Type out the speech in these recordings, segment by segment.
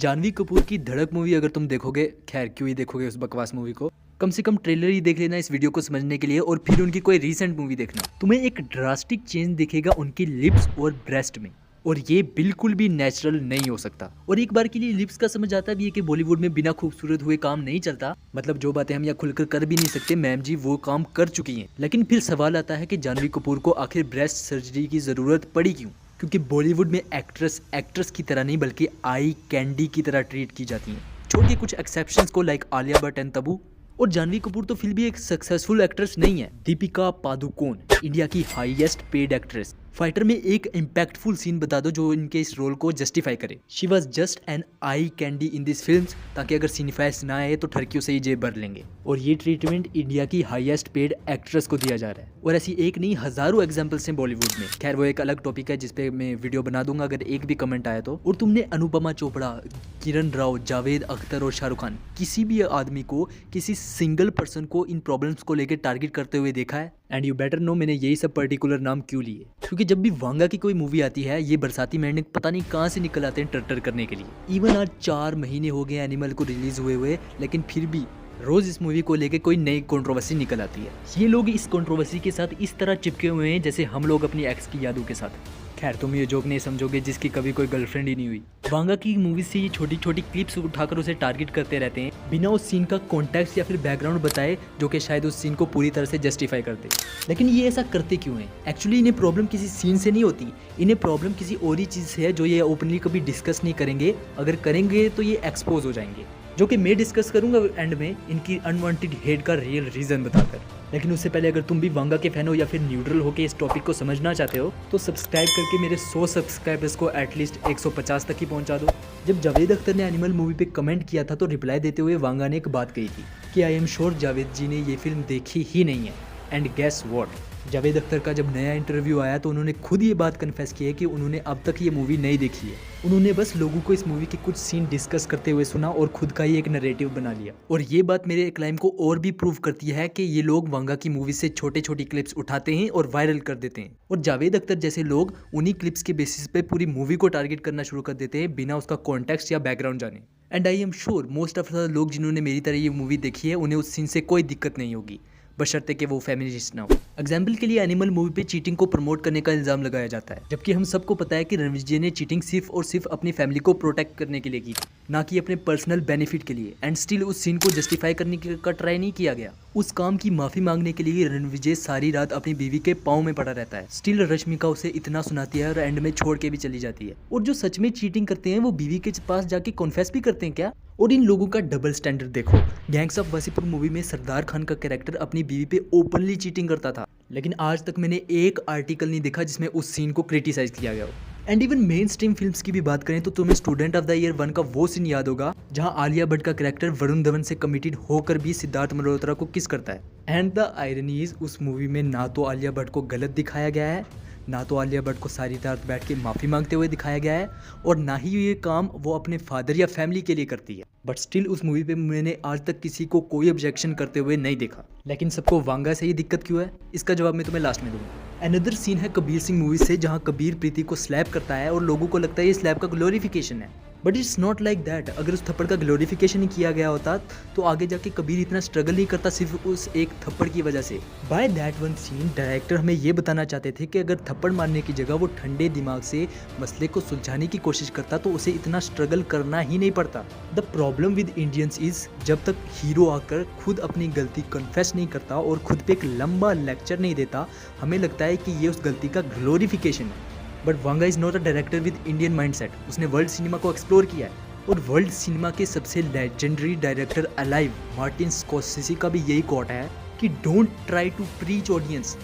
जानवी कपूर की धड़क मूवी अगर तुम देखोगे, खैर क्यों ही देखोगे उस बकवास मूवी को, कम से कम ट्रेलर ही देख लेना इस वीडियो को समझने के लिए, और फिर उनकी कोई रीसेंट मूवी देखना। तुम्हें एक ड्रास्टिक चेंज दिखेगा उनकी लिप्स और ब्रेस्ट में, और ये बिल्कुल भी नेचुरल नहीं हो सकता। और एक बार के लिए लिप्स का समझ आता भी है कि बॉलीवुड में बिना खूबसूरत हुए काम नहीं चलता। मतलब जो बातें हम यहाँ खुलकर कर भी नहीं सकते, मैम जी वो काम कर चुकी हैं। लेकिन फिर सवाल आता है कि जानवी कपूर को आखिर ब्रेस्ट सर्जरी की जरूरत पड़ी क्यों? क्योंकि बॉलीवुड में एक्ट्रेस की तरह नहीं बल्कि आई कैंडी की तरह ट्रीट की जाती हैं। छोड़ के कुछ एक्सेप्शंस को, लाइक आलिया भट्ट एंड तब्बू। और जानवी कपूर तो फिर भी एक सक्सेसफुल एक्ट्रेस नहीं है। दीपिका पादुकोण, इंडिया की हाईएस्ट पेड एक्ट्रेस। फाइटर में एक इम्पैक्टफुल सीन बता दो जो इनके इस रोल को जस्टिफाई करे। She was just an eye candy in this film, ताकि अगर सिनेफाइस ना आए तो ठरकियों से ही जेब भर लेंगे। और ये ट्रीटमेंट इंडिया की हाईएस्ट पेड एक्ट्रेस को दिया जा रहा है। और ऐसी एक नहीं, हजारों एग्जाम्पल्स हैं बॉलीवुड में। खैर वो एक अलग टॉपिक है जिसपे मैं वीडियो बना दूंगा अगर एक भी कमेंट आया तो। और तुमने अनुपमा चोपड़ा, किरण राव, जावेद अख्तर और शाहरुख खान, किसी भी आदमी को, किसी सिंगल पर्सन को इन प्रॉब्लम्स को लेकर टारगेट करते हुए देखा है? एंड यू बेटर नो मैंने यही सब पर्टिकुलर नाम क्यों लिए, क्योंकि जब भी वांगा की कोई मूवी आती है ये बरसाती मेंढक पता नहीं कहाँ से निकल आते हैं टर्टर करने के लिए। इवन आज 4 महीने हो गए एनिमल को रिलीज हुए, लेकिन फिर भी रोज इस मूवी को लेके कोई नई कंट्रोवर्सी निकल आती है। ये लोग इस कंट्रोवर्सी के साथ इस तरह चिपके हुए हैं जैसे हम लोग अपनी एक्स की यादों के साथ। खैर तुम ये जोक नहीं समझोगे जिसकी कभी कोई गर्लफ्रेंड ही नहीं हुई। वांगा की मूवी से ये छोटी छोटी क्लिप्स उठाकर उसे टारगेट करते रहते हैं बिना उस सीन का कॉन्टेक्स्ट या फिर बैकग्राउंड बताए, जो कि शायद उस सीन को पूरी तरह से जस्टिफाई करते। लेकिन ये ऐसा करते क्यों हैं? एक्चुअली इन्हें प्रॉब्लम किसी सीन से नहीं होती, इन्हें प्रॉब्लम किसी और ही चीज़ से है जो ये ओपनली कभी डिस्कस नहीं करेंगे। अगर करेंगे तो ये एक्सपोज हो जाएंगे, जो कि मैं डिस्कस करूंगा एंड में इनकी अनवांटेड हेट का रियल रीजन बताकर। लेकिन उससे पहले अगर तुम भी वांगा के फैन हो या फिर न्यूट्रल हो के इस टॉपिक को समझना चाहते हो तो सब्सक्राइब करके मेरे 100 सब्सक्राइबर्स को एटलीस्ट 150 तक ही पहुंचा दो। जब जावेद अख्तर ने एनिमल मूवी पे कमेंट किया था तो रिप्लाई देते हुए वांगा ने एक बात कही थी कि I am sure Javed ji ने ये फिल्म देखी ही नहीं है। And guess what, Javed Akhtar का जब नया इंटरव्यू आया तो उन्होंने खुद ये बात कन्फेस की है कि उन्होंने अब तक ये मूवी नहीं देखी है। उन्होंने बस लोगों को इस मूवी के कुछ सीन डिस्कस करते हुए सुना और खुद का ही एक नैरेटिव बना लिया। और ये बात मेरे क्लाइम को और भी प्रूव करती है कि ये लोग वांगा की मूवी से छोटे छोटी क्लिप्स उठाते हैं और वायरल कर देते हैं। और जावेद अख्तर जैसे लोग उन्हीं क्लिप्स के बेसिस पे पूरी मूवी को टारगेट करना शुरू कर देते हैं बिना उसका कॉन्टेक्स्ट या बैकग्राउंड जाने। And I am sure most of the लोग जिन्होंने मेरी तरह ये मूवी देखी है उन्हें उस सीन से कोई दिक्कत नहीं होगी, बशर्ते कि वो फेमिनिस्ट ना हो। एग्जाम्पल के लिए एनिमल मूवी पे चीटिंग को प्रमोट करने का इल्जाम लगाया जाता है, जबकि हम सबको पता है कि रणवीर जी ने चीटिंग सिर्फ और सिर्फ अपनी फैमिली को प्रोटेक्ट करने के लिए की, ना कि अपने पर्सनल बेनिफिट के लिए। एंड स्टिल उस सीन को जस्टिफाई करने का ट्राई नहीं किया गया। उस काम की माफी मांगने के लिए रणविजय सारी रात अपनी बीवी के पाँव में पड़ा रहता है। स्टिल रश्मिका उसे इतना सुनाती है और एंड में छोड़ के भी चली जाती है। और जो सच में चीटिंग करते हैं वो बीवी के पास जाके कॉन्फेस भी करते हैं क्या? और इन लोगों का डबल स्टैंडर्ड देखो। गैंग्स ऑफ वासेपुर मूवी में सरदार खान का कैरेक्टर अपनी बीवी पे ओपनली चीटिंग करता था, लेकिन आज तक मैंने एक आर्टिकल नहीं देखा जिसमें उस सीन को क्रिटिसाइज किया गया हो। And even main stream films की भी बात करें तो तुम्हें स्टूडेंट ऑफ द ईयर 1 का वो सीन याद होगा जहां आलिया भट्ट का कैरेक्टर वरुण धवन से कमिटेड होकर भी सिद्धार्थ मल्होत्रा को किस करता है। एंड द आयरनी इज उस मूवी में ना तो आलिया भट्ट को गलत दिखाया गया है, ना तो आलिया भट्ट को सारी रात बैठ के माफ़ी मांगते हुए दिखाया गया है, और ना ही ये काम वो अपने फादर या फैमिली के लिए करती है। बट स्टिल उस मूवी पे मैंने आज तक किसी को कोई ऑब्जेक्शन करते हुए नहीं देखा। लेकिन सबको वांगा से ही दिक्कत क्यों है, इसका जवाब मैं तुम्हें लास्ट में दूंगा। अनदर सीन है कबीर सिंह मूवी से जहाँ कबीर प्रीति को स्लैप करता है और लोगों को लगता है ये स्लैप का ग्लोरिफिकेशन है, but it's not like that. अगर उस थप्पड़ का ग्लोरिफिकेशन ही किया गया होता तो आगे जाके कबीर इतना स्ट्रगल नहीं करता सिर्फ उस एक थप्पड़ की वजह से। By that one scene director हमें ये बताना चाहते थे कि अगर थप्पड़ मारने की जगह वो ठंडे दिमाग से मसले को सुलझाने की कोशिश करता तो उसे इतना स्ट्रगल करना ही नहीं पड़ता। The problem with Indians is जब तक हीरो आकर खुद अपनी गलती कन्फेस नहीं करता और खुद पे एक लंबा लेक्चर नहीं देता, हमें लगता है कि ये उस गलती का ग्लोरिफिकेशन है। But Vanga is not a director with Indian mindset. उसने वर्ल्ड सिनेमा को एक्सप्लोर किया है, और वर्ल्ड सिनेमा के सबसे legendary director alive Martin Scorsese का भी यही कोट है कि don't try to preach audience,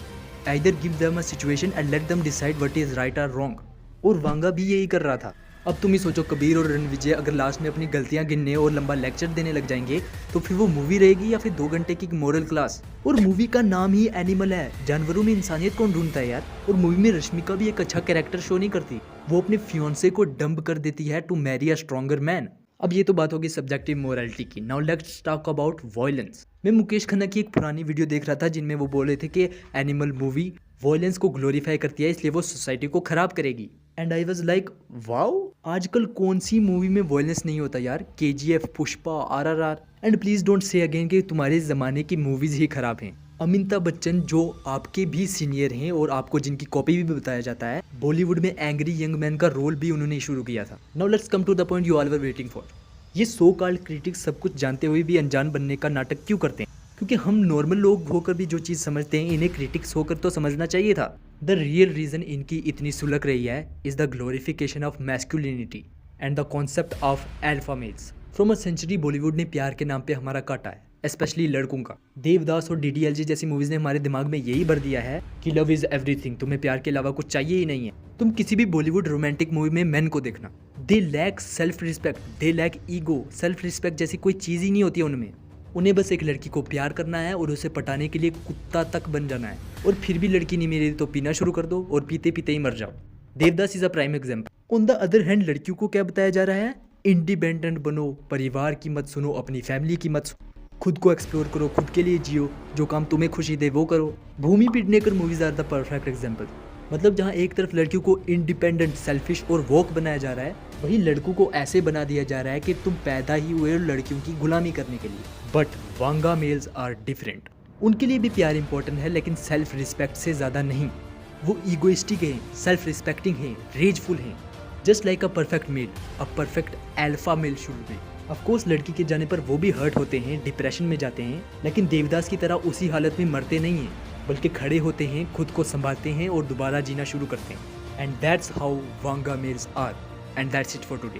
either give them a situation and let them decide what is right और रॉन्ग। और वांगा भी यही कर रहा था। अब तुम ही सोचो, कबीर और रणविजय अगर लास्ट में अपनी गलतियां गिनने और लंबा लेक्चर देने लग जाएंगे तो फिर वो मूवी रहेगी या फिर 2 घंटे की मोरल क्लास। और मूवी का नाम ही एनिमल है, जानवरों में इंसानियत कौन ढूंढता है यार। और मूवी में रश्मिका भी एक अच्छा कैरेक्टर शो नहीं करती, वो अपने फियांसे को डंप कर देती है to marry a stronger man. अब ये तो बात होगी सब्जेक्टिव मोरालिटी की। Now let's talk about violence. मैं मुकेश खन्ना की एक पुरानी वीडियो देख रहा था जिनमें वो बोल रहे थे कि एनिमल मूवी वायलेंस को ग्लोरीफाई करती है, इसलिए वो सोसाइटी को खराब करेगी। And I was like wow, आजकल कौन सी मूवी में वॉयलेंस नहीं होता यार। KGF, Pushpa, RRR। And please don't say again कि तुम्हारे ज़माने की मूवीज़ ही खराब हैं। अमिताभ बच्चन जो आपके भी सीनियर हैं और आपको जिनकी कॉपी भी बताया जाता है, बॉलीवुड में एंग्री यंग मैन का रोल भी उन्होंने शुरू किया था। Now let's come to the point you all were waiting for. ये सो कॉल्ड क्रिटिक्स सब कुछ जानते हुए भी अनजान बनने का नाटक क्यों करते हैं? क्योंकि हम नॉर्मल लोग होकर भी जो चीज़ समझते हैं, इन्हें क्रिटिक्स होकर तो समझना चाहिए था। द रियल रीज़न इनकी इतनी सुलग रही है is the glorification of masculinity and the concept of alpha males. From a century Bollywood ने प्यार के नाम पे हमारा काटा है, स्पेशली लड़कों का। देवदास और DDLJ जैसी मूवीज ने हमारे दिमाग में यही भर दिया है कि लव इज एवरीथिंग, तुम्हें प्यार के अलावा कुछ चाहिए ही नहीं है। तुम किसी भी बॉलीवुड रोमांटिक मूवी में मेन को देखना, they lack self respect, they lack ego. Self respect जैसी कोई चीज़ ही नहीं होती है उनमें। उन्हें बस एक लड़की को प्यार करना है और उसे पटाने के लिए कुत्ता तक बन जाना है, और फिर भी लड़की नहीं मिली तो पीना शुरू कर दो और पीते पीते ही मर जाओ। Devdas is a prime example. On the other hand लड़कियों को क्या बताया जा रहा है? इंडिपेंडेंट बनो, परिवार की मत सुनो, अपनी फैमिली की मत सुनो, खुद को एक्सप्लोर करो, खुद के लिए जियो, जो काम तुम्हें खुशी दे वो करो। Bhumi Pednekar movies are the perfect example. मतलब जहाँ एक तरफ लड़कियों को इंडिपेंडेंट, सेल्फिश और वोक बनाया जा रहा है, वहीं लड़कों को ऐसे बना दिया जा रहा है कि तुम पैदा ही हुए लड़कियों की गुलामी करने के लिए। But Vanga males are different. उनके लिए भी प्यार इंपॉर्टेंट है, लेकिन सेल्फ रिस्पेक्ट से ज़्यादा नहीं। वो ईगोइस्टिक हैं, सेल्फ रिस्पेक्टिंग हैं, रेजफुल हैं, just like a perfect male, a perfect alpha male should be. Of course लड़की के जाने पर वो भी हर्ट होते हैं, डिप्रेशन में जाते हैं, लेकिन देवदास की तरह उसी हालत में मरते नहीं हैं, बल्कि खड़े होते हैं, खुद को संभालते हैं और दोबारा जीना शुरू करते हैं। And that's how Vanga males are. And that's it for today.